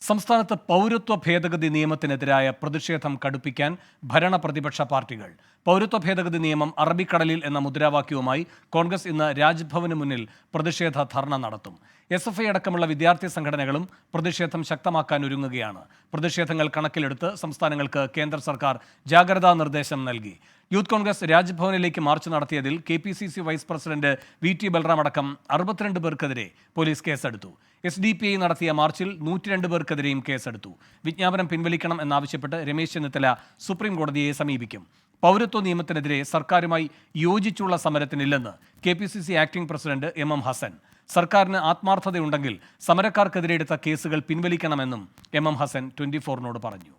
സംസ്ഥാനത്ത് പൗരത്വ ഭേദഗതി നിയമത്തിനെതിരായ പ്രതിഷേധം കടുപ്പിക്കാൻ ഭരണ പ്രതിപക്ഷ പാർട്ടികൾ. പൗരത്വ ഭേദഗതി നിയമം അറബിക്കടലിൽ എന്ന മുദ്രാവാക്യവുമായി കോൺഗ്രസ് ഇന്ന് രാജ്ഭവന് മുന്നിൽ പ്രതിഷേധ ധർണ നടത്തും. SFI അടക്കമുള്ള വിദ്യാർത്ഥി സംഘടനകളും പ്രതിഷേധം ശക്തമാക്കാൻ ഒരുങ്ങുകയാണ്. പ്രതിഷേധങ്ങൾ കണക്കിലെടുത്ത് സംസ്ഥാനങ്ങൾക്ക് കേന്ദ്ര സർക്കാർ ജാഗ്രതാ നിർദ്ദേശം നൽകി. യൂത്ത് കോൺഗ്രസ് രാജ്ഭവനിലേക്ക് മാർച്ച് നടത്തിയതിൽ KPCC vice president VT Balram അടക്കം 62 പേർക്കെതിരെ പോലീസ് കേസെടുത്തു. SDPI നടത്തിയ മാർച്ചിൽ 102 പേർക്കെതിരെയും കേസെടുത്തു. വിജ്ഞാപനം പിൻവലിക്കണം എന്നാവശ്യപ്പെട്ട് രമേശ് ചെന്നിത്തല സുപ്രീം കോടതിയെ സമീപിക്കും. പൗരത്വ നിയമത്തിനെതിരെ സർക്കാരുമായി യോജിച്ചുള്ള സമരത്തിനില്ലെന്ന് KPCC acting president MM Hassan. സർക്കാരിന് ആത്മാർത്ഥതയുണ്ടെങ്കിൽ സമരക്കാർക്കെതിരെ എടുത്ത കേസുകൾ പിൻവലിക്കണമെന്നും MM ഹസൻ 24-നോട് പറഞ്ഞു.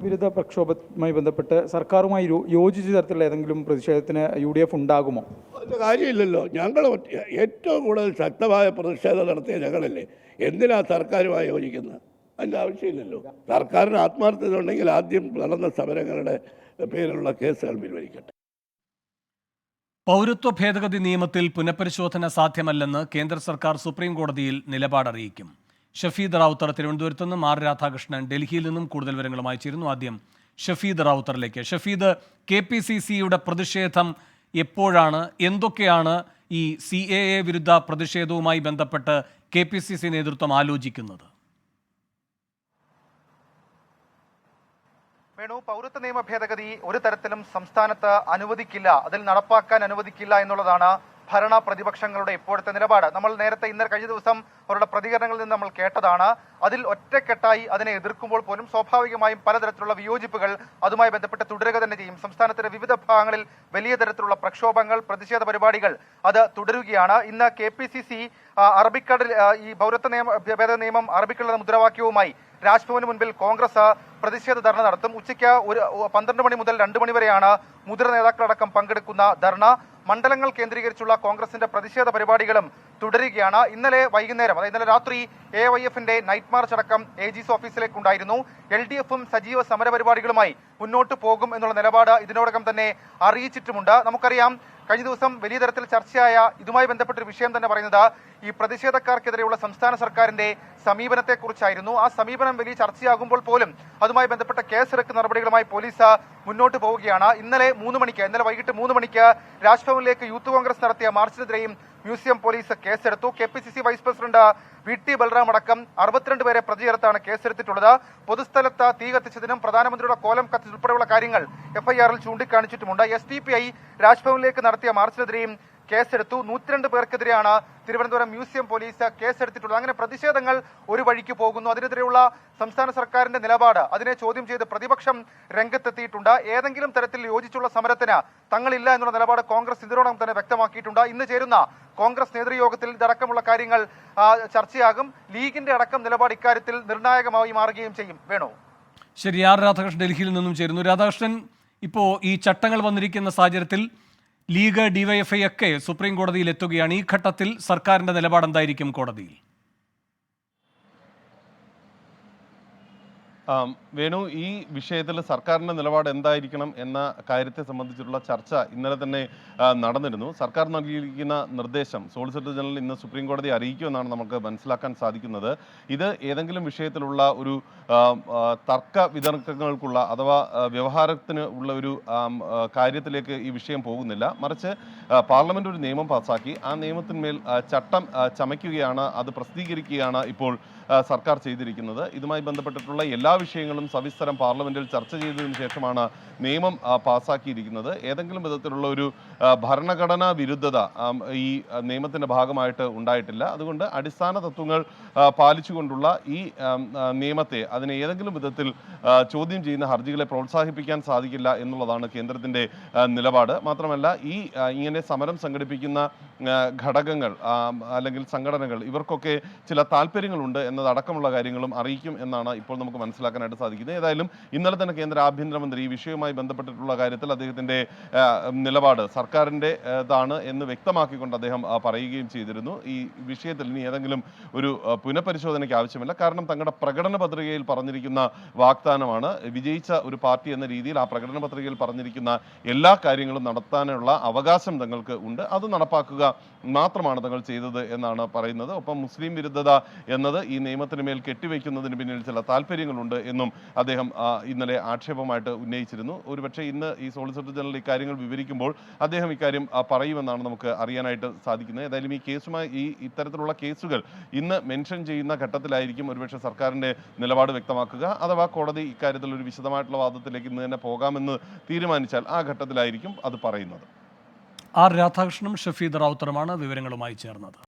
വിരുദ്ധ പ്രക്ഷോഭവുമായി ബന്ധപ്പെട്ട് സർക്കാരുമായി യോജിച്ച തരത്തിലുള്ള ഏതെങ്കിലും പ്രതിഷേധത്തിന് UDF ഉണ്ടാകുമോ? കാര്യമില്ലല്ലോ. ഞങ്ങൾ ഏറ്റവും കൂടുതൽ ശക്തമായ പ്രതിഷേധം നടത്തിയ ഞങ്ങളല്ലേ. എന്തിനാ സർക്കാരുമായി യോജിക്കുന്നത്? അതിൻ്റെ ആവശ്യമില്ലല്ലോ. സർക്കാരിന് ആത്മാർത്ഥത ഉണ്ടെങ്കിൽ ആദ്യം നടന്ന സമരങ്ങളുടെ പേരിലുള്ള കേസുകൾ പിൻവലിക്കട്ടെ. പൗരത്വ ഭേദഗതി നിയമത്തിൽ പുനഃപരിശോധന സാധ്യമല്ലെന്ന് കേന്ദ്ര സർക്കാർ സുപ്രീം കോടതിയിൽ നിലപാടറിയിക്കും. ഷഫീദ് റാവുത്തർ തിരുവനന്തപുരത്ത് നിന്നും, R രാധാകൃഷ്ണൻ ഡൽഹിയിൽ നിന്നും കൂടുതൽ വിവരങ്ങളുമായി ചേരുന്നു. ആദ്യം ഷഫീദ് റാവുത്തറിലേക്ക്. ഷഫീദ്, KPCCയുടെ പ്രതിഷേധം എപ്പോഴാണ്? എന്തൊക്കെയാണ് ഈ CAA വിരുദ്ധ പ്രതിഷേധവുമായി ബന്ധപ്പെട്ട് KPCC നേതൃത്വം ആലോചിക്കുന്നത്? പൗരത്വ നിയമ ഭേദഗതി ഒരു തരത്തിലും സംസ്ഥാനത്ത് അനുവദിക്കില്ല, അതിൽ നടപ്പാക്കാൻ അനുവദിക്കില്ല എന്നുള്ളതാണ് ഭരണ പ്രതിപക്ഷങ്ങളുടെ ഇപ്പോഴത്തെ നിലപാട്. നമ്മൾ നേരത്തെ കഴിഞ്ഞ ദിവസം അവരുടെ പ്രതികരണങ്ങളിൽ നിന്ന് നമ്മൾ കേട്ടതാണ്. അതിൽ ഒറ്റക്കെട്ടായി അതിനെ എതിർക്കുമ്പോൾ പോലും സ്വാഭാവികമായും പലതരത്തിലുള്ള വിയോജിപ്പുകൾ അതുമായി ബന്ധപ്പെട്ട് തുടരുക തന്നെ ചെയ്യും. സംസ്ഥാനത്തിന്റെ വിവിധ ഭാഗങ്ങളിൽ വലിയ തരത്തിലുള്ള പ്രക്ഷോഭങ്ങൾ, പ്രതിഷേധ പരിപാടികൾ അത് തുടരുകയാണ്. ഇന്ന് KPCC അറബിക്കടൽ ഈ പൗരത്വ ഭേദഗതി നിയമം അറബിക്കടൽ എന്ന മുദ്രാവാക്യവുമായി രാജ്ഭവന് മുൻപിൽ കോൺഗ്രസ് പ്രതിഷേധ ധർണ നടത്തും. ഉച്ചയ്ക്ക് 12 മണി മുതൽ 2 മണി വരെയാണ് മുതിർന്ന നേതാക്കളടക്കം പങ്കെടുക്കുന്ന ധർണ. മണ്ഡലങ്ങൾ കേന്ദ്രീകരിച്ചുള്ള കോൺഗ്രസിന്റെ പ്രതിഷേധ പരിപാടികളും തുടരുകയാണ്. ഇന്നലെ വൈകുന്നേരം, അതായത് ഇന്നലെ രാത്രി AYFന്റെ നൈറ്റ് മാർച്ച് അടക്കം AG's ഓഫീസിലേക്ക് ഉണ്ടായിരുന്നു. LDFും സജീവ സമരപരിപാടികളുമായി മുന്നോട്ട് പോകും എന്നുള്ള നിലപാട് ഇതിനോടകം തന്നെ അറിയിച്ചിട്ടുമുണ്ട്. നമുക്കറിയാം, കഴിഞ്ഞ ദിവസം വലിയ തരത്തിൽ ചർച്ചയായ ഇതുമായി ബന്ധപ്പെട്ടൊരു വിഷയം തന്നെ പറയുന്നത് ഈ പ്രതിഷേധക്കാർക്കെതിരെയുള്ള സംസ്ഥാന സർക്കാരിന്റെ സമീപനത്തെക്കുറിച്ചായിരുന്നു. ആ സമീപനം വലിയ ചർച്ചയാകുമ്പോൾ പോലും അതുമായി ബന്ധപ്പെട്ട കേസെടുക്കുന്ന നടപടികളുമായി പോലീസ് മുന്നോട്ട് പോവുകയാണ്. ഇന്നലെ വൈകിട്ട് 3 മണിക്ക് രാജ്ഭവനിലേക്ക് യൂത്ത് കോൺഗ്രസ് നടത്തിയ മാർച്ചിനെതിരെയും മ്യൂസിയം പോലീസ് കേസെടുത്തു. KPCC vice president VT Balram അടക്കം 62 പേരെ പ്രതി ചേർത്താണ് കേസെടുത്തിട്ടുള്ളത്. പൊതുസ്ഥലത്ത് തീ കത്തിച്ചതിനും പ്രധാനമന്ത്രിയുടെ കോലം കത്തിച്ചത് ഉൾപ്പെടെയുള്ള കാര്യങ്ങൾ FIR-ൽ ചൂണ്ടിക്കാണിച്ചിട്ടുമുണ്ട്. SDPI രാജ്ഭവനിലേക്ക് നടത്തിയ മാർച്ചിനെതിരെയും കേസെടുത്തു. 102 പേർക്കെതിരെയാണ് തിരുവനന്തപുരം മ്യൂസിയം പോലീസ് കേസെടുത്തിട്ടുള്ളത്. അങ്ങനെ പ്രതിഷേധങ്ങൾ ഒരു വഴിക്ക് പോകുന്നു. അതിനെതിരെയുള്ള സംസ്ഥാന സർക്കാരിന്റെ നിലപാട് അതിനെ ചോദ്യം ചെയ്ത് പ്രതിപക്ഷം രംഗത്തെത്തിയിട്ടുണ്ട്. ഏതെങ്കിലും തരത്തിൽ യോജിച്ചുള്ള സമരത്തിന് തങ്ങളില്ല എന്നുള്ള നിലപാട് കോൺഗ്രസ് ഇതിനോടകം തന്നെ വ്യക്തമാക്കിയിട്ടുണ്ട്. ഇന്ന് ചേരുന്ന കോൺഗ്രസ് നേതൃയോഗത്തിൽ ഇതടക്കമുള്ള കാര്യങ്ങൾ ചർച്ചയാകും. ലീഗിന്റെ അടക്കം നിലപാട് ഇക്കാര്യത്തിൽ നിർണായകമായി മാറുകയും ചെയ്യും. വേണോ? ശരി, R രാധാകൃഷ്ണൻ ഡൽഹിയിൽ നിന്നും ചേരുന്നു. രാധാകൃഷ്ണൻ, ഇപ്പോൾ ഈ ചട്ടങ്ങൾ വന്നിരിക്കുന്ന സാഹചര്യത്തിൽ ലീഗ്, DYFI ഒക്കെ സുപ്രീം കോടതിയിൽ എത്തുകയാണ്. ഈ ഘട്ടത്തിൽ സർക്കാരിന്റെ നിലപാട് എന്തായിരിക്കും കോടതിയിൽ? വേണു, ഈ വിഷയത്തിൽ സർക്കാരിൻ്റെ നിലപാട് എന്തായിരിക്കണം എന്ന കാര്യത്തെ സംബന്ധിച്ചിട്ടുള്ള ചർച്ച ഇന്നലെ തന്നെ നടന്നിരുന്നു. സർക്കാർ നൽകിയിരിക്കുന്ന നിർദ്ദേശം സോളിസിറ്റർ ജനറൽ ഇന്ന് സുപ്രീം കോടതിയെ അറിയിക്കുമെന്നാണ് നമുക്ക് മനസ്സിലാക്കാൻ സാധിക്കുന്നത്. ഇത് ഏതെങ്കിലും വിഷയത്തിലുള്ള ഒരു തർക്ക വിതർക്കങ്ങൾക്കുള്ള അഥവാ വ്യവഹാരത്തിന് ഉള്ള ഒരു കാര്യത്തിലേക്ക് ഈ വിഷയം പോകുന്നില്ല. മറിച്ച് പാർലമെന്റ് ഒരു നിയമം പാസാക്കി ആ നിയമത്തിന്മേൽ ചട്ടം ചമയ്ക്കുകയാണ്, അത് പ്രസിദ്ധീകരിക്കുകയാണ് ഇപ്പോൾ സർക്കാർ ചെയ്തിരിക്കുന്നത്. ഇതുമായി ബന്ധപ്പെട്ടിട്ടുള്ള എല്ലാ വിഷയങ്ങളും സവിസ്തരം പാർലമെന്റിൽ ചർച്ച ചെയ്തതിനു ശേഷമാണ് നിയമം പാസാക്കിയിരിക്കുന്നത്. ഏതെങ്കിലും വിധത്തിലുള്ള ഒരു ഭരണഘടനാ വിരുദ്ധത ഈ നിയമത്തിന്റെ ഭാഗമായിട്ട് ഉണ്ടായിട്ടില്ല. അതുകൊണ്ട് അടിസ്ഥാന തത്വങ്ങൾ പാലിച്ചുകൊണ്ടുള്ള ഈ നിയമത്തെ അതിനെ ഏതെങ്കിലും വിധത്തിൽ ചോദ്യം ചെയ്യുന്ന ഹർജികളെ പ്രോത്സാഹിപ്പിക്കാൻ സാധിക്കില്ല എന്നുള്ളതാണ് കേന്ദ്രത്തിന്റെ നിലപാട്. മാത്രമല്ല, ഇങ്ങനെ സമരം സംഘടിപ്പിക്കുന്ന ഘടകങ്ങൾ അല്ലെങ്കിൽ സംഘടനകൾ ഇവർക്കൊക്കെ ചില താല്പര്യങ്ങളുണ്ട് എന്നതടക്കമുള്ള കാര്യങ്ങളും അറിയിക്കും എന്നാണ് ഇപ്പോൾ നമുക്ക് മനസ്സിലാക്കാനായിട്ട് സാധിക്കുന്നത്. ഏതായാലും ഇന്നലെ തന്നെ കേന്ദ്ര ആഭ്യന്തരമന്ത്രി ഈ വിഷയവുമായി ബന്ധപ്പെട്ടിട്ടുള്ള കാര്യത്തിൽ അദ്ദേഹത്തിന്റെ നിലപാട് സർക്കാരിൻ്റെതാണ് എന്ന് വ്യക്തമാക്കിക്കൊണ്ട് അദ്ദേഹം പറയുകയും ചെയ്തിരുന്നു. ഈ വിഷയത്തിൽ ഇനി ഏതെങ്കിലും ഒരു പുനഃപരിശോധനയ്ക്ക് ആവശ്യമില്ല. കാരണം തങ്ങളുടെ പ്രകടന പത്രികയിൽ പറഞ്ഞിരിക്കുന്ന വാഗ്ദാനമാണ്. വിജയിച്ച ഒരു പാർട്ടി എന്ന രീതിയിൽ ആ പ്രകടന പത്രികയിൽ പറഞ്ഞിരിക്കുന്ന എല്ലാ കാര്യങ്ങളും നടത്താനുള്ള അവകാശം തങ്ങൾക്ക് ഉണ്ട്. അത് നടപ്പാക്കുക മാത്രമാണ് തങ്ങൾ ചെയ്തത് എന്നാണ് പറയുന്നത്. ഒപ്പം മുസ്ലിം വിരുദ്ധത എന്നത് ഈ നിയമത്തിന് മേൽ കെട്ടിവെക്കുന്നതിന് പിന്നിൽ ചില താല്പര്യങ്ങളുണ്ട് എന്നും അദ്ദേഹം ഇന്നലെ ആക്ഷേപമായിട്ട് ഉന്നയിച്ചിരുന്നു. ഒരുപക്ഷെ ഇന്ന് ഈ സോളിസിറ്റർ ജനറൽ ഇക്കാര്യങ്ങൾ വിവരിക്കുമ്പോൾ അദ്ദേഹം ഇക്കാര്യം പറയുമെന്നാണ് നമുക്ക് അറിയാനായിട്ട് സാധിക്കുന്നത്. ഏതായാലും ഈ കേസുമായി ഇത്തരത്തിലുള്ള കേസുകൾ ഇന്ന് മെൻഷൻ ചെയ്യുന്ന ഘട്ടത്തിലായിരിക്കും ഒരുപക്ഷെ സർക്കാരിൻ്റെ നിലപാട് വ്യക്തമാക്കുക. അഥവാ കോടതി ഇക്കാര്യത്തിൽ ഒരു വിശദമായിട്ടുള്ള വാദത്തിലേക്ക് ഇന്ന് തന്നെ പോകാമെന്ന് തീരുമാനിച്ചാൽ ആ ഘട്ടത്തിലായിരിക്കും അത് പറയുന്നത്. ആർ രാധാകൃഷ്ണനും ഷഫീദ് റാവുത്തറുമാണ് വിവരങ്ങളുമായി ചേർന്നത്.